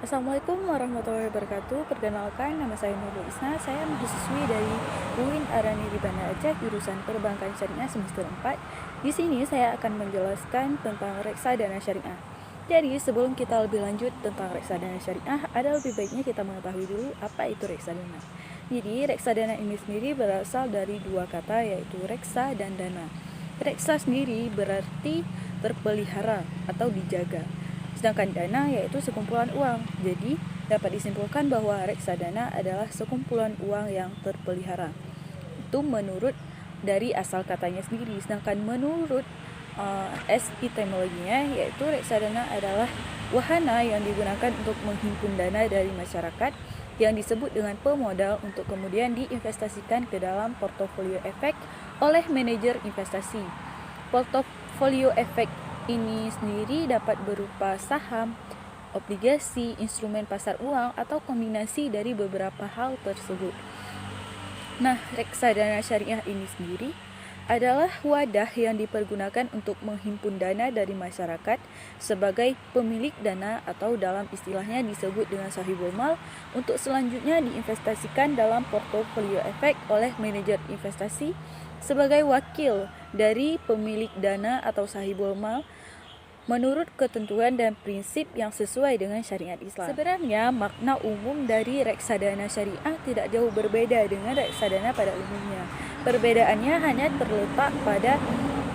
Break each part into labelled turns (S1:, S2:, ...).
S1: Assalamualaikum warahmatullahi wabarakatuh. Perkenalkan, nama saya Nurul Isna. Saya mahasiswi dari UIN Arani di Banda Aceh, jurusan Perbankan Syariah semester 4. Di sini saya akan menjelaskan tentang reksadana syariah. Jadi, sebelum kita lebih lanjut tentang reksadana syariah, ada lebih baiknya kita mengetahui dulu apa itu reksadana. Jadi, reksadana ini sendiri berasal dari dua kata, yaitu reksa dan dana. Reksa sendiri berarti terpelihara atau dijaga. Sedangkan dana yaitu sekumpulan uang. Jadi, dapat disimpulkan bahwa reksadana adalah sekumpulan uang yang terpelihara. Itu menurut dari asal katanya sendiri. Sedangkan menurut etimologinya, yaitu reksadana adalah wahana yang digunakan untuk menghimpun dana dari masyarakat yang disebut dengan pemodal untuk kemudian diinvestasikan ke dalam portofolio efek oleh manajer investasi. Portofolio efek ini sendiri dapat berupa saham, obligasi, instrumen pasar uang, atau kombinasi dari beberapa hal tersebut. Nah, reksadana syariah ini sendiri adalah wadah yang dipergunakan untuk menghimpun dana dari masyarakat sebagai pemilik dana atau dalam istilahnya disebut dengan sahibul mal untuk selanjutnya diinvestasikan dalam portofolio efek oleh manajer investasi sebagai wakil dari pemilik dana atau sahibul mal menurut ketentuan dan prinsip yang sesuai dengan syariat Islam. Sebenarnya makna umum dari reksadana syariah tidak jauh berbeda dengan reksadana pada umumnya. Perbedaannya hanya terletak pada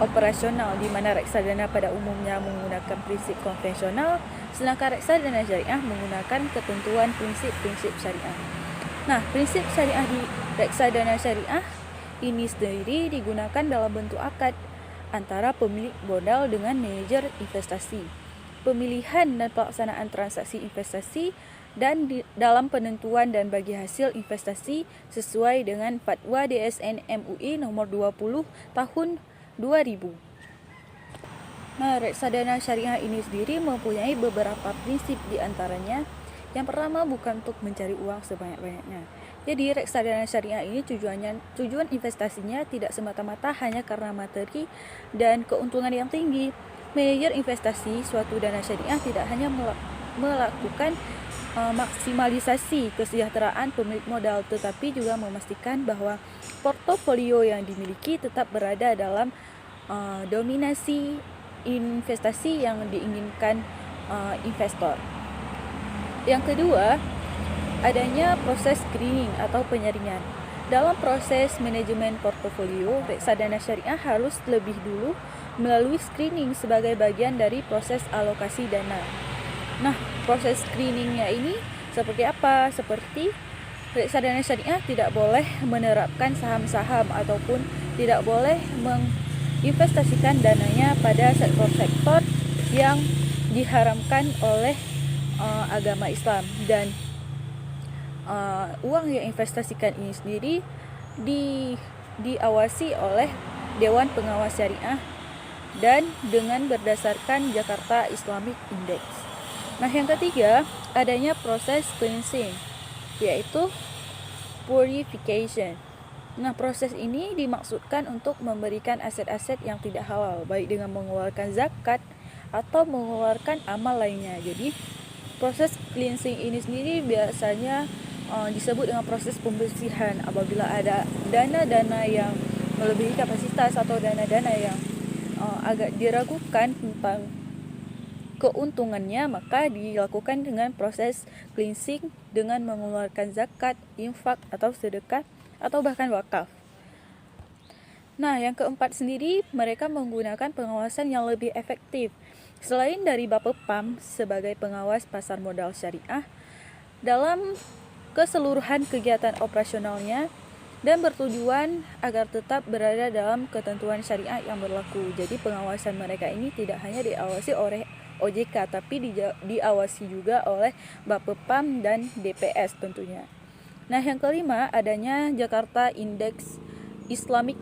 S1: operasional, di mana reksadana pada umumnya menggunakan prinsip konvensional, sedangkan reksadana syariah menggunakan ketentuan prinsip-prinsip syariah. Nah, prinsip syariah di reksadana syariah ini sendiri digunakan dalam bentuk akad antara pemilik modal dengan manajer investasi, pemilihan dan pelaksanaan transaksi investasi, dan dalam penentuan dan bagi hasil investasi sesuai dengan Fatwa DSN MUI nomor 20 tahun 2000. Nah, reksadana syariah ini sendiri mempunyai beberapa prinsip, di antaranya yang pertama bukan untuk mencari uang sebanyak-banyaknya. Jadi reksadana syariah ini tujuan investasinya tidak semata-mata hanya karena materi dan keuntungan yang tinggi. Manajer investasi suatu dana syariah tidak hanya melakukan maksimalisasi kesejahteraan pemilik modal, tetapi juga memastikan bahwa portofolio yang dimiliki tetap berada dalam dominasi investasi yang diinginkan investor. Yang kedua, adanya proses screening atau penyaringan. Dalam proses manajemen portofolio, reksadana syariah harus lebih dulu melalui screening sebagai bagian dari proses alokasi dana. Nah, proses screeningnya ini seperti apa? Seperti reksadana syariah tidak boleh menerapkan saham-saham ataupun tidak boleh menginvestasikan dananya pada sektor-sektor yang diharamkan oleh agama Islam, dan uang yang investasikan ini sendiri diawasi oleh Dewan Pengawas Syariah dan dengan berdasarkan Jakarta Islamic Index. Nah, yang ketiga, adanya proses cleansing, yaitu purification. Nah, proses ini dimaksudkan untuk memberikan aset-aset yang tidak halal, baik dengan mengeluarkan zakat atau mengeluarkan amal lainnya. Jadi, proses cleansing ini sendiri biasanya disebut dengan proses pembersihan apabila ada dana-dana yang melebihi kapasitas atau dana-dana yang agak diragukan tentang keuntungannya, maka dilakukan dengan proses cleansing dengan mengeluarkan zakat, infak atau sedekah atau bahkan wakaf. Nah, yang keempat sendiri, mereka menggunakan pengawasan yang lebih efektif. Selain dari Bapepam sebagai pengawas pasar modal syariah dalam keseluruhan kegiatan operasionalnya dan bertujuan agar tetap berada dalam ketentuan syariah yang berlaku. Jadi pengawasan mereka ini tidak hanya diawasi oleh OJK, tapi diawasi juga oleh Bapepam dan DPS tentunya. Nah, yang kelima, adanya Jakarta Islamic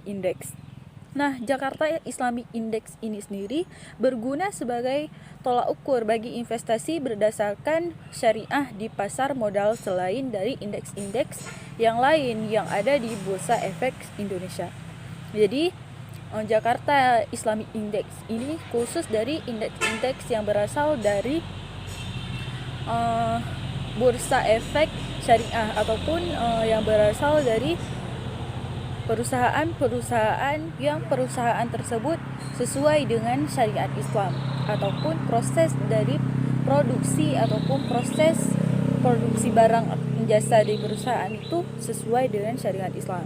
S1: Index. Nah, Jakarta Islamic Index ini sendiri berguna sebagai tolak ukur bagi investasi berdasarkan syariah di pasar modal selain dari indeks-indeks yang lain yang ada di Bursa Efek Indonesia. Jadi, Jakarta Islamic Index ini khusus dari indeks-indeks yang berasal dari uh, bursa efek syariah ataupun yang berasal dari perusahaan-perusahaan yang perusahaan tersebut sesuai dengan syariat Islam, ataupun proses dari produksi ataupun proses produksi barang jasa di perusahaan itu sesuai dengan syariat Islam.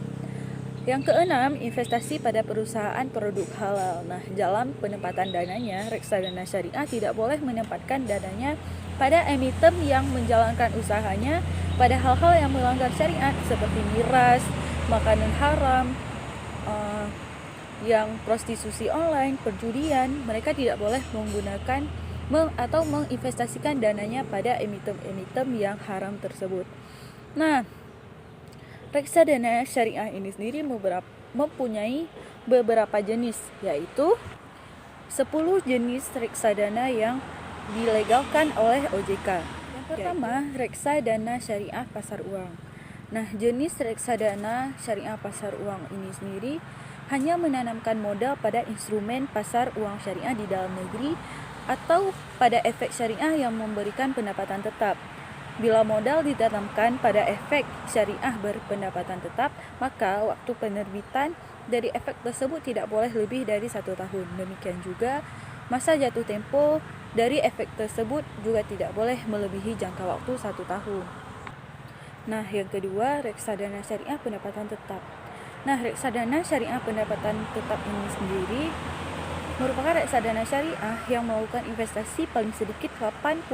S1: Yang keenam, investasi pada perusahaan produk halal. Nah, dalam penempatan dananya, reksadana syariah tidak boleh menempatkan dananya pada emiten yang menjalankan usahanya pada hal-hal yang melanggar syariat seperti miras, makanan haram, yang prostitusi online, perjudian. Mereka tidak boleh menggunakan atau menginvestasikan dananya pada emiten-emiten yang haram tersebut. Nah, reksadana syariah ini sendiri mempunyai beberapa jenis, yaitu 10 jenis reksadana yang dilegalkan oleh OJK. Yang pertama, reksadana syariah pasar uang. Nah, jenis reksadana syariah pasar uang ini sendiri hanya menanamkan modal pada instrumen pasar uang syariah di dalam negeri atau pada efek syariah yang memberikan pendapatan tetap. Bila modal ditanamkan pada efek syariah berpendapatan tetap, maka waktu penerbitan dari efek tersebut tidak boleh lebih dari 1 tahun. Demikian juga masa jatuh tempo dari efek tersebut juga tidak boleh melebihi jangka waktu 1 tahun. Nah, yang kedua, reksadana syariah pendapatan tetap. Nah, reksadana syariah pendapatan tetap ini sendiri merupakan reksadana syariah yang melakukan investasi paling sedikit 80%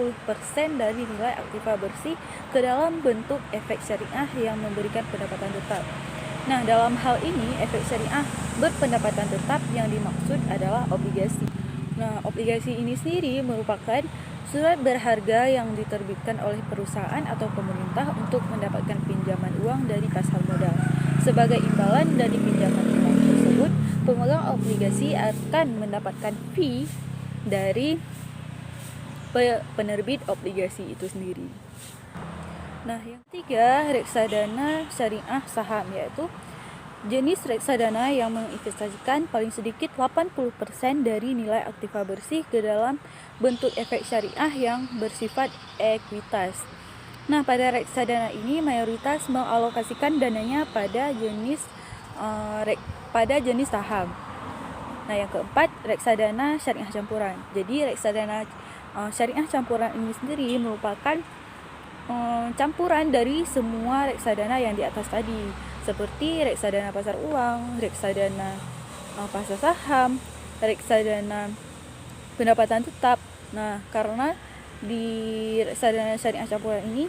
S1: dari nilai aktiva bersih ke dalam bentuk efek syariah yang memberikan pendapatan tetap. Nah, dalam hal ini, efek syariah berpendapatan tetap yang dimaksud adalah obligasi. Nah, obligasi ini sendiri merupakan surat berharga yang diterbitkan oleh perusahaan atau pemerintah untuk mendapatkan pinjaman uang dari pasar modal. Sebagai imbalan dari pinjaman uang tersebut, pemegang obligasi akan mendapatkan fee dari penerbit obligasi itu sendiri. Nah, yang ketiga, reksadana syariah saham, yaitu jenis reksadana yang menginvestasikan paling sedikit 80% dari nilai aktiva bersih ke dalam bentuk efek syariah yang bersifat ekuitas. Nah, pada reksadana ini mayoritas mengalokasikan dananya pada jenis saham. Nah, yang keempat, reksadana syariah campuran. Jadi reksadana syariah campuran ini sendiri merupakan campuran dari semua reksadana yang di atas tadi, seperti reksadana pasar uang, reksadana pasar saham, reksadana pendapatan tetap. Nah, karena di reksadana syariah campuran ini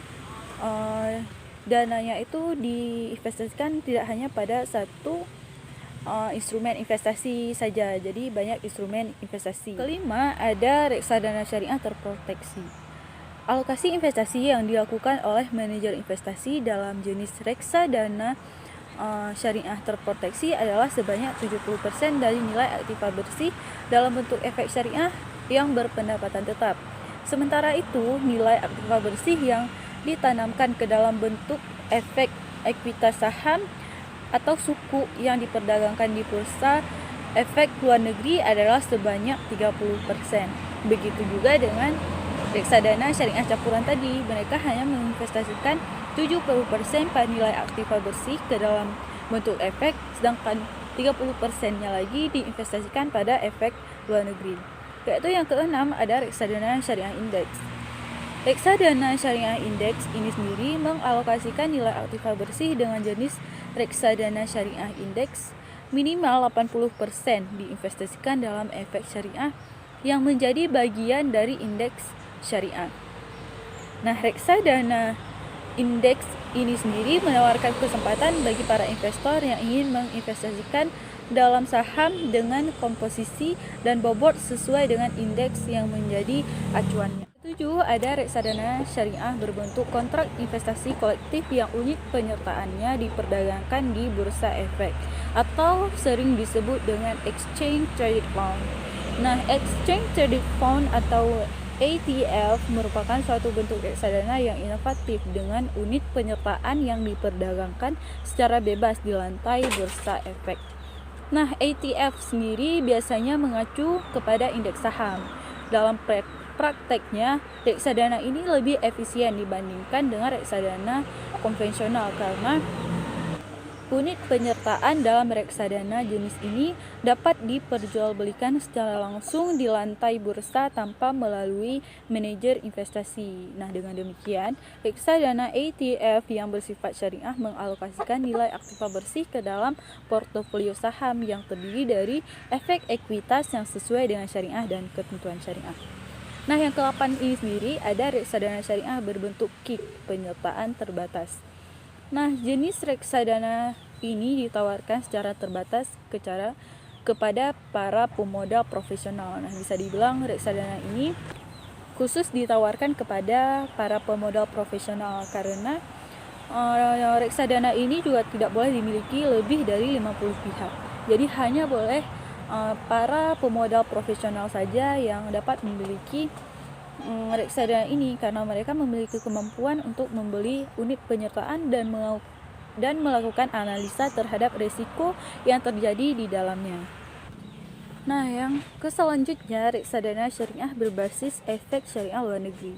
S1: dananya itu diinvestasikan tidak hanya pada satu instrumen investasi saja, jadi banyak instrumen investasi. Kelima, ada reksadana syariah terproteksi. Alokasi investasi yang dilakukan oleh manajer investasi dalam jenis reksadana syariah terproteksi adalah sebanyak 70% dari nilai aktiva bersih dalam bentuk efek syariah yang berpendapatan tetap. Sementara itu, nilai aktiva bersih yang ditanamkan ke dalam bentuk efek ekuitas saham atau suku yang diperdagangkan di bursa efek luar negeri adalah sebanyak 30%. Begitu juga dengan reksadana syariah campuran tadi, mereka hanya menginvestasikan 70% pada nilai aktiva bersih ke dalam bentuk efek, sedangkan 30%-nya lagi diinvestasikan pada efek luar negeri. Yaitu yang keenam, ada reksadana syariah indeks. Reksadana syariah indeks ini sendiri mengalokasikan nilai aktiva bersih dengan jenis reksadana syariah indeks minimal 80% diinvestasikan dalam efek syariah yang menjadi bagian dari indeks syariah. Nah, reksadana indeks ini sendiri menawarkan kesempatan bagi para investor yang ingin menginvestasikan dalam saham dengan komposisi dan bobot sesuai dengan indeks yang menjadi acuannya. 7. Ada reksadana syariah berbentuk kontrak investasi kolektif yang unit penyertaannya diperdagangkan di bursa efek atau sering disebut dengan Exchange Traded Fund. Nah, Exchange Traded Fund atau ETF merupakan suatu bentuk reksadana yang inovatif dengan unit penyertaan yang diperdagangkan secara bebas di lantai bursa efek. Nah, ETF sendiri biasanya mengacu kepada indeks saham. Dalam prakteknya reksadana ini lebih efisien dibandingkan dengan reksadana konvensional karena unit penyertaan dalam reksadana jenis ini dapat diperjualbelikan secara langsung di lantai bursa tanpa melalui manajer investasi. Nah, dengan demikian, reksadana ETF yang bersifat syariah mengalokasikan nilai aktiva bersih ke dalam portofolio saham yang terdiri dari efek ekuitas yang sesuai dengan syariah dan ketentuan syariah. Nah, yang ke-8 ini sendiri ada reksadana syariah berbentuk KIK, penyertaan terbatas. Nah, jenis reksadana ini ditawarkan secara terbatas kepada para pemodal profesional. Nah, bisa dibilang reksadana ini khusus ditawarkan kepada para pemodal profesional karena reksadana ini juga tidak boleh dimiliki lebih dari 50 pihak. Jadi hanya boleh para pemodal profesional saja yang dapat memiliki reksadana ini karena mereka memiliki kemampuan untuk membeli unit penyertaan dan melakukan analisa terhadap risiko yang terjadi di dalamnya. Nah, yang selanjutnya reksadana syariah berbasis efek syariah luar negeri.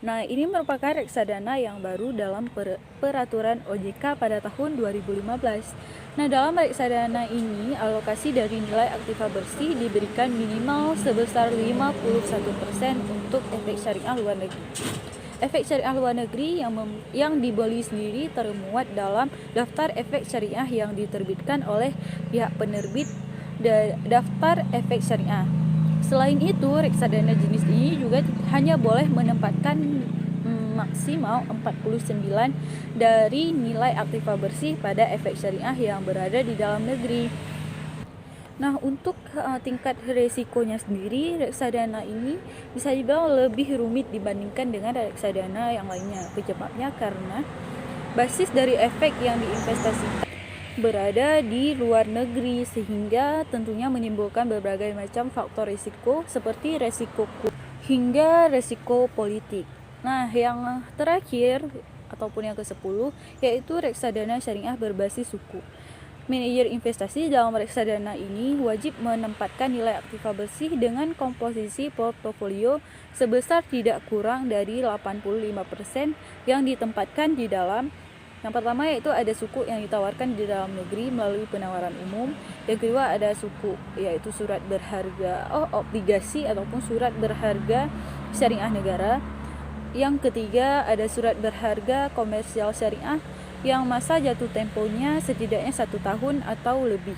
S1: Nah, ini merupakan reksadana yang baru dalam peraturan OJK pada tahun 2015. Nah, dalam reksadana ini, alokasi dari nilai aktiva bersih diberikan minimal sebesar 51% untuk efek syariah luar negeri. Efek syariah luar negeri yang dibeli sendiri termuat dalam daftar efek syariah yang diterbitkan oleh pihak penerbit daftar efek syariah. Selain itu, reksadana jenis ini juga hanya boleh menempatkan maksimal 49 dari nilai aktiva bersih pada efek syariah yang berada di dalam negeri. Nah, untuk tingkat resikonya sendiri, reksadana ini bisa dibilang lebih rumit dibandingkan dengan reksadana yang lainnya. Penyebabnya karena basis dari efek yang diinvestasikan berada di luar negeri sehingga tentunya menimbulkan berbagai macam faktor risiko seperti resiko hingga resiko politik. Nah, yang terakhir ataupun yang ke-10 yaitu reksadana syariah berbasis suku. Manajer investasi dalam reksadana ini wajib menempatkan nilai aktiva bersih dengan komposisi portofolio sebesar tidak kurang dari 85% yang ditempatkan di dalam. Yang pertama yaitu ada suku yang ditawarkan di dalam negeri melalui penawaran umum. Yang kedua ada suku yaitu surat berharga obligasi ataupun surat berharga syariah negara. Yang ketiga ada surat berharga komersial syariah yang masa jatuh temponya setidaknya 1 tahun atau lebih.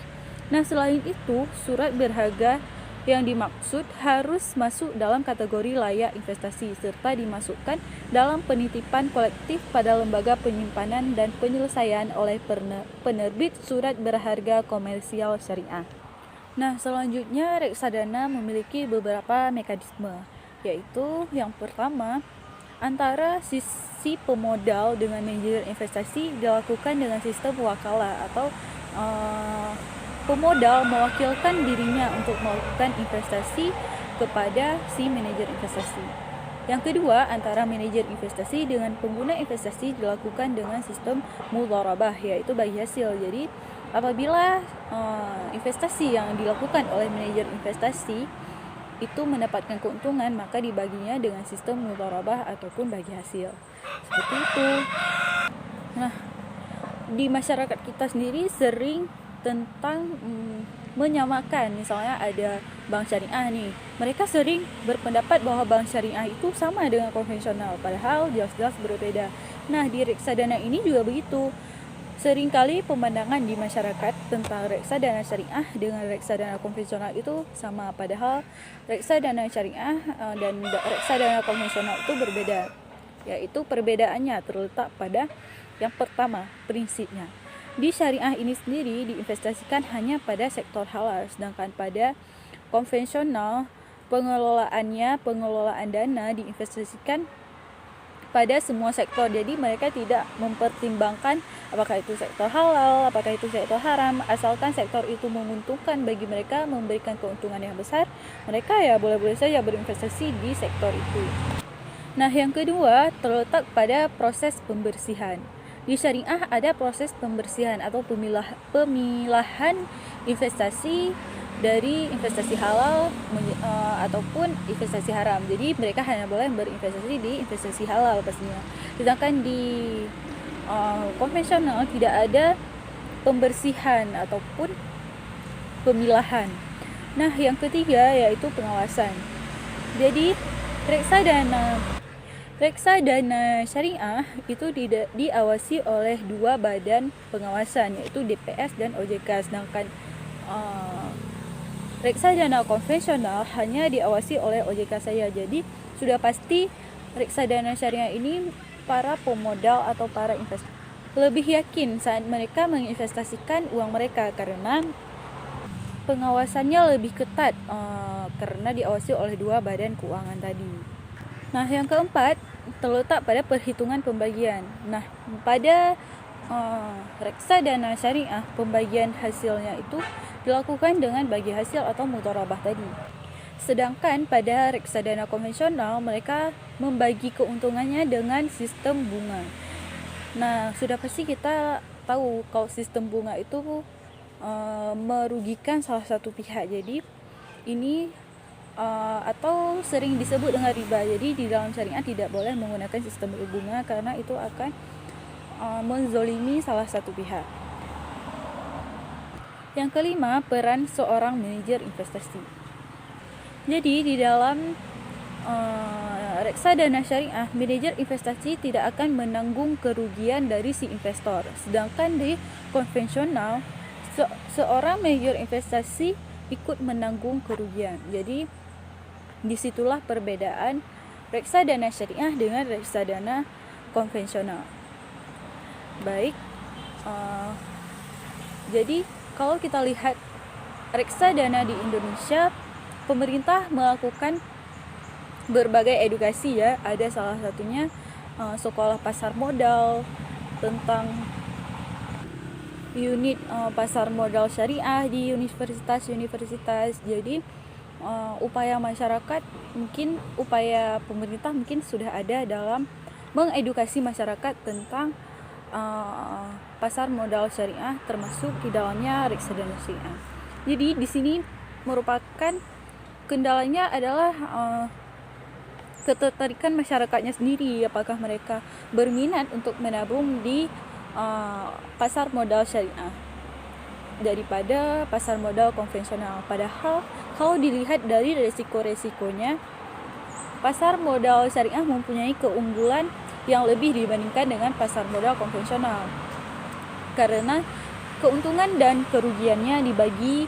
S1: Nah, selain itu surat berharga yang dimaksud harus masuk dalam kategori layak investasi serta dimasukkan dalam penitipan kolektif pada lembaga penyimpanan dan penyelesaian oleh penerbit surat berharga komersial syariah. Nah, selanjutnya reksadana memiliki beberapa mekanisme, yaitu yang pertama, antara sisi pemodal dengan manajer investasi dilakukan dengan sistem wakalah atau pemodal mewakilkan dirinya untuk melakukan investasi kepada si manajer investasi. Yang kedua, antara manajer investasi dengan pengguna investasi dilakukan dengan sistem mudharabah, yaitu bagi hasil. Jadi, apabila investasi yang dilakukan oleh manajer investasi itu mendapatkan keuntungan, maka dibaginya dengan sistem mudharabah ataupun bagi hasil. Seperti itu. Nah, di masyarakat kita sendiri sering tentang menyamakan, misalnya ada bank syariah nih, mereka sering berpendapat bahwa bank syariah itu sama dengan konvensional, padahal jelas-jelas berbeda. Nah, di reksadana ini juga begitu. Seringkali pemandangan di masyarakat tentang reksadana syariah dengan reksadana konvensional itu sama, padahal reksadana syariah dan reksadana konvensional itu berbeda. Yaitu perbedaannya terletak pada yang pertama, prinsipnya. Di syariah ini sendiri diinvestasikan hanya pada sektor halal, sedangkan pada konvensional pengelolaan dana diinvestasikan pada semua sektor. Jadi mereka tidak mempertimbangkan apakah itu sektor halal, apakah itu sektor haram, asalkan sektor itu menguntungkan bagi mereka, memberikan keuntungan yang besar, mereka ya boleh-boleh saja berinvestasi di sektor itu. Nah, yang kedua terletak pada proses pembersihan. Di syariah ada proses pembersihan atau pemilahan investasi dari investasi halal ataupun investasi haram. Jadi mereka hanya boleh berinvestasi di investasi halal pastinya. Sedangkan di konvensional tidak ada pembersihan ataupun pemilahan. Nah, yang ketiga yaitu pengawasan. Jadi reksadana syariah itu diawasi oleh dua badan pengawasan, yaitu DPS dan OJK. Sedangkan reksadana konvensional hanya diawasi oleh OJK saja. Jadi sudah pasti reksadana syariah ini para pemodal atau para investor lebih yakin saat mereka menginvestasikan uang mereka karena pengawasannya lebih ketat karena diawasi oleh dua badan keuangan tadi. Nah, yang keempat terletak pada perhitungan pembagian. Nah, pada reksadana syariah, pembagian hasilnya itu dilakukan dengan bagi hasil atau mudharabah tadi. Sedangkan pada reksadana konvensional, mereka membagi keuntungannya dengan sistem bunga. Nah, sudah pasti kita tahu kalau sistem bunga itu merugikan salah satu pihak. Jadi ini atau sering disebut dengan riba. Jadi di dalam syariah tidak boleh menggunakan sistem bunga karena itu akan menzolimi salah satu pihak. Yang kelima, peran seorang manajer investasi. Jadi di dalam reksadana syariah, manajer investasi tidak akan menanggung kerugian dari si investor. Sedangkan di konvensional, seorang manajer investasi ikut menanggung kerugian. Jadi disitulah perbedaan reksadana syariah dengan reksadana konvensional. Baik, jadi kalau kita lihat reksadana di Indonesia, pemerintah melakukan berbagai edukasi ya. Ada salah satunya sekolah pasar modal tentang unit pasar modal syariah di universitas-universitas. Jadi upaya masyarakat mungkin, upaya pemerintah mungkin sudah ada dalam mengedukasi masyarakat tentang pasar modal syariah, termasuk di dalamnya reksadana syariah. Jadi di sini merupakan kendalanya adalah ketertarikan masyarakatnya sendiri, apakah mereka berminat untuk menabung di pasar modal syariah daripada pasar modal konvensional. Padahal kalau dilihat dari resiko-resikonya, pasar modal syariah mempunyai keunggulan yang lebih dibandingkan dengan pasar modal konvensional karena keuntungan dan kerugiannya dibagi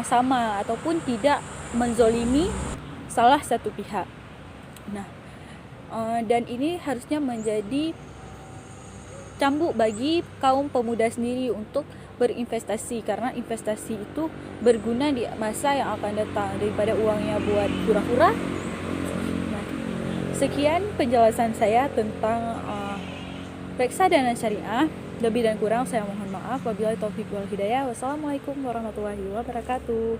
S1: sama ataupun tidak menzolimi salah satu pihak. Nah, dan ini harusnya menjadi cambuk bagi kaum pemuda sendiri untuk berinvestasi, karena investasi itu berguna di masa yang akan datang daripada uangnya buat hura-hura. Nah, sekian penjelasan saya tentang reksadana syariah. Lebih dan kurang saya mohon maaf. Wabillahi taufiq wal hidayah. Wassalamualaikum warahmatullahi wabarakatuh.